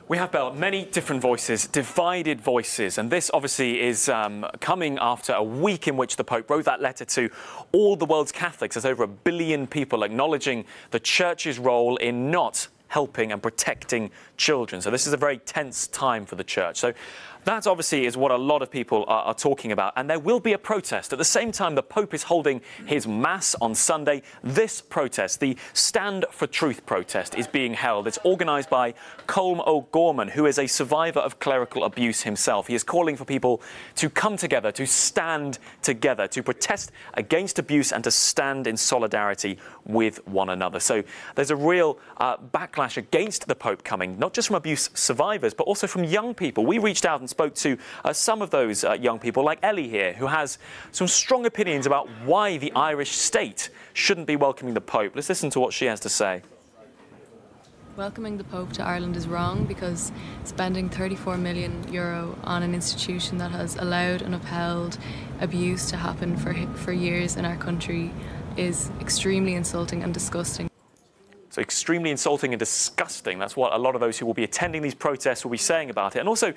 We have, Belle, many different voices, divided voices, and this obviously is coming after a week in which the Pope wrote that letter to all the world's Catholics. There's over 1 billion people acknowledging the Church's role in not helping and protecting children. So this is a very tense time for the Church. So that obviously is what a lot of people are talking about. And there will be a protest. At the same time, the Pope is holding his Mass on Sunday. This protest, the Stand for Truth protest, is being held. It's organised by Colm O'Gorman, who is a survivor of clerical abuse himself. He is calling for people to come together, to stand together, to protest against abuse and to stand in solidarity with one another. So there's a real backlash against the Pope coming, not just from abuse survivors, but also from young people. We reached out and spoke to some of those young people, like Ellie here, who has some strong opinions about why the Irish state shouldn't be welcoming the Pope. Let's listen to what she has to say. Welcoming the Pope to Ireland is wrong because spending €34 million on an institution that has allowed and upheld abuse to happen for years in our country is extremely insulting and disgusting. So extremely insulting and disgusting. That's what a lot of those who will be attending these protests will be saying about it. And also,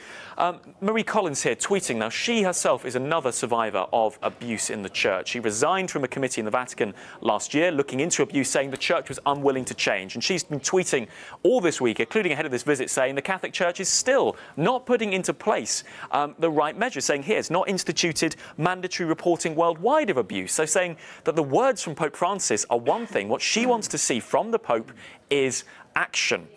Marie Collins here tweeting. Now, she herself is another survivor of abuse in the Church. She resigned from a committee in the Vatican last year looking into abuse, saying the Church was unwilling to change. And she's been tweeting all this week, including ahead of this visit, saying the Catholic Church is still not putting into place the right measures, saying here it's not instituted mandatory reporting worldwide of abuse. So saying that the words from Pope Francis are one thing. What she wants to see from the Pope is action.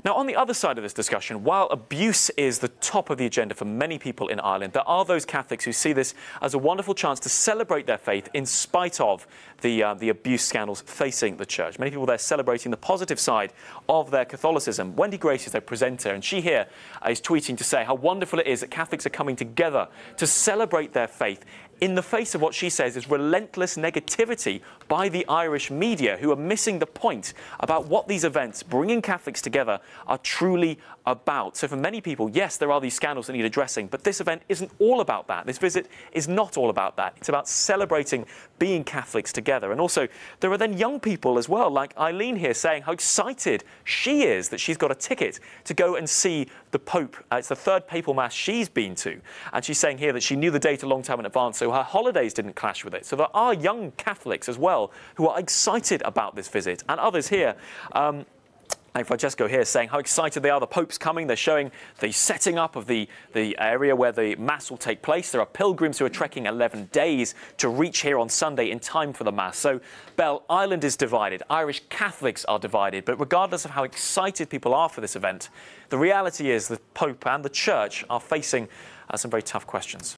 Now, on the other side of this discussion, while abuse is the top of the agenda for many people in Ireland, there are those Catholics who see this as a wonderful chance to celebrate their faith in spite of the abuse scandals facing the Church. Many people there celebrating the positive side of their Catholicism. Wendy Grace is their presenter, and she here is tweeting to say how wonderful it is that Catholics are coming together to celebrate their faith in the face of what she says is relentless negativity by the Irish media, who are missing the point about what these events, bringing Catholics together, are truly about. So for many people, yes, there are these scandals that need addressing, but this event isn't all about that. This visit is not all about that. It's about celebrating being Catholics together. And also, there are then young people as well, like Eileen here, saying how excited she is that she's got a ticket to go and see the Pope. It's the third papal Mass she's been to. And she's saying here that she knew the date a long time in advance, so her holidays didn't clash with it. So there are young Catholics as well who are excited about this visit. And others here, like Francesco here, saying how excited they are. The Pope's coming. They're showing the setting up of the area where the Mass will take place. There are pilgrims who are trekking 11 days to reach here on Sunday in time for the Mass. So, Belle, Ireland is divided. Irish Catholics are divided. But regardless of how excited people are for this event, the reality is the Pope and the Church are facing some very tough questions.